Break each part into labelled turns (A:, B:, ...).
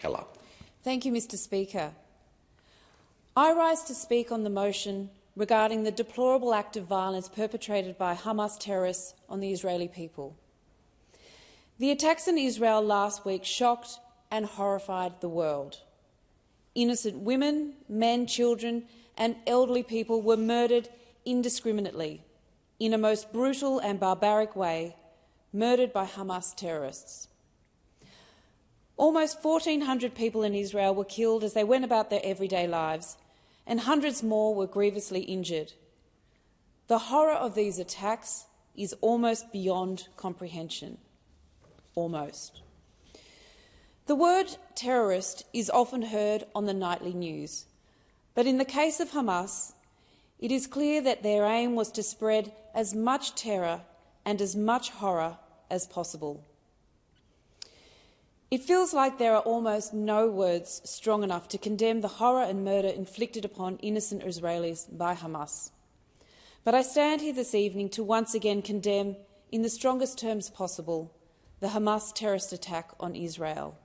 A: Keller.
B: Thank you, Mr Speaker. I rise to speak on the motion regarding the deplorable act of violence perpetrated by Hamas terrorists on the Israeli people. The attacks in Israel last week shocked and horrified the world. Innocent women, men, children and elderly people were murdered indiscriminately, in a most brutal and barbaric way, murdered by Hamas terrorists. Almost 1,400 people in Israel were killed as they went about their everyday lives, and hundreds more were grievously injured. The horror of these attacks is almost beyond comprehension. Almost. The word terrorist is often heard on the nightly news, but in the case of Hamas, it is clear that their aim was to spread as much terror and as much horror as possible. It feels like there are almost no words strong enough to condemn the horror and murder inflicted upon innocent Israelis by Hamas. But I stand here this evening to once again condemn, in the strongest terms possible, the Hamas terrorist attack on Israel.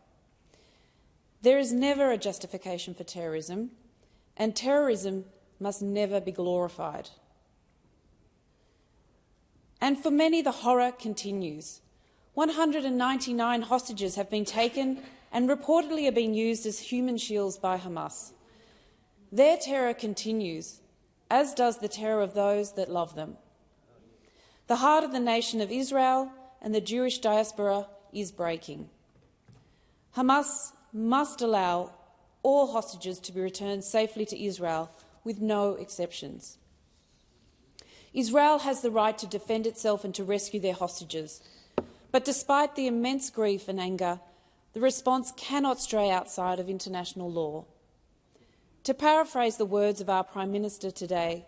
B: There is never a justification for terrorism, and terrorism must never be glorified. And for many, the horror continues. 199 hostages have been taken and reportedly are being used as human shields by Hamas. Their terror continues, as does the terror of those that love them. The heart of the nation of Israel and the Jewish diaspora is breaking. Hamas must allow all hostages to be returned safely to Israel, with no exceptions. Israel has the right to defend itself and to rescue their hostages. But despite the immense grief and anger, the response cannot stray outside of international law. To paraphrase the words of our Prime Minister today,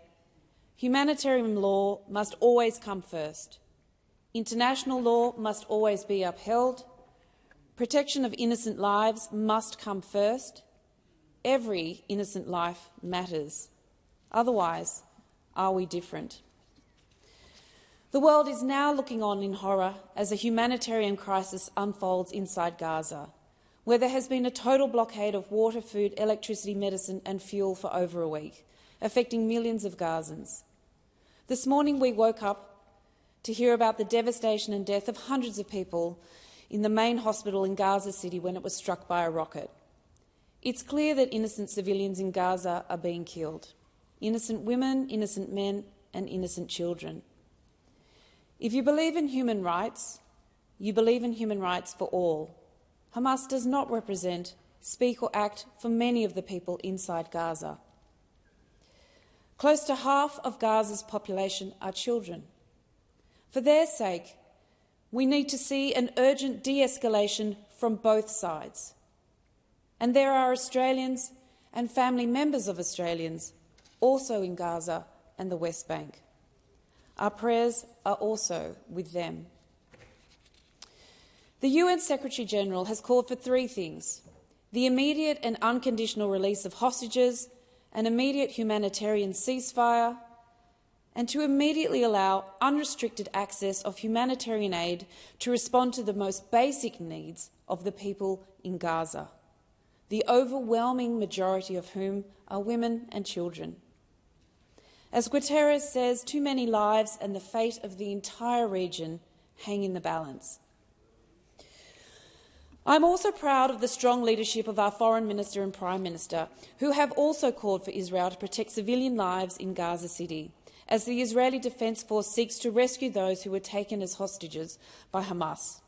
B: humanitarian law must always come first. International law must always be upheld. Protection of innocent lives must come first. Every innocent life matters. Otherwise, are we different? The world is now looking on in horror as a humanitarian crisis unfolds inside Gaza, where there has been a total blockade of water, food, electricity, medicine and fuel for over a week, affecting millions of Gazans. This morning we woke up to hear about the devastation and death of hundreds of people in the main hospital in Gaza City when it was struck by a rocket. It's clear that innocent civilians in Gaza are being killed. Innocent women, innocent men and innocent children. If you believe in human rights, you believe in human rights for all. Hamas does not represent, speak or act for many of the people inside Gaza. Close to half of Gaza's population are children. For their sake, we need to see an urgent de-escalation from both sides. And there are Australians and family members of Australians also in Gaza and the West Bank. Our prayers are also with them. The UN Secretary-General has called for three things: the immediate and unconditional release of hostages, an immediate humanitarian ceasefire, and to immediately allow unrestricted access of humanitarian aid to respond to the most basic needs of the people in Gaza, the overwhelming majority of whom are women and children. As Guterres says, too many lives and the fate of the entire region hang in the balance. I'm also proud of the strong leadership of our Foreign Minister and Prime Minister, who have also called for Israel to protect civilian lives in Gaza City, as the Israeli Defence Force seeks to rescue those who were taken as hostages by Hamas.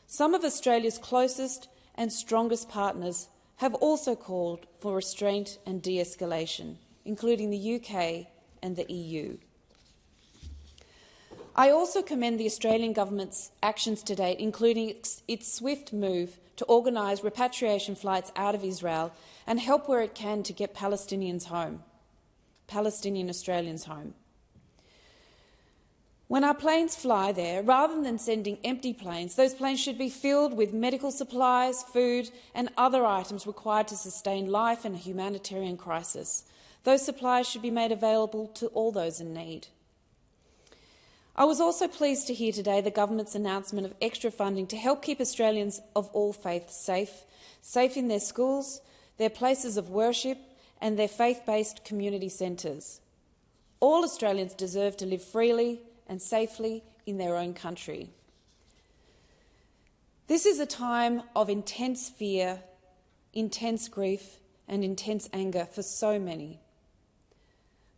B: Some of Australia's closest and strongest partners have also called for restraint and de-escalation, including the UK and the EU. I also commend the Australian government's actions to date, including its swift move to organise repatriation flights out of Israel and help where it can to get Palestinian Australians home. When our planes fly there, rather than sending empty planes, those planes should be filled with medical supplies, food and other items required to sustain life in a humanitarian crisis. Those supplies should be made available to all those in need. I was also pleased to hear today the government's announcement of extra funding to help keep Australians of all faiths safe in their schools, their places of worship and their faith-based community centres. All Australians deserve to live freely and safely in their own country. This is a time of intense fear, intense grief and intense anger for so many.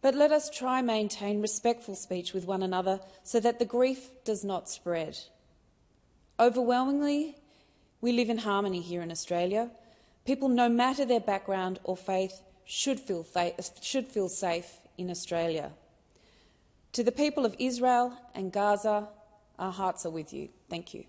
B: But let us try maintain respectful speech with one another so that the grief does not spread. Overwhelmingly, we live in harmony here in Australia. People, no matter their background or faith, should feel safe in Australia. To the people of Israel and Gaza, our hearts are with you. Thank you.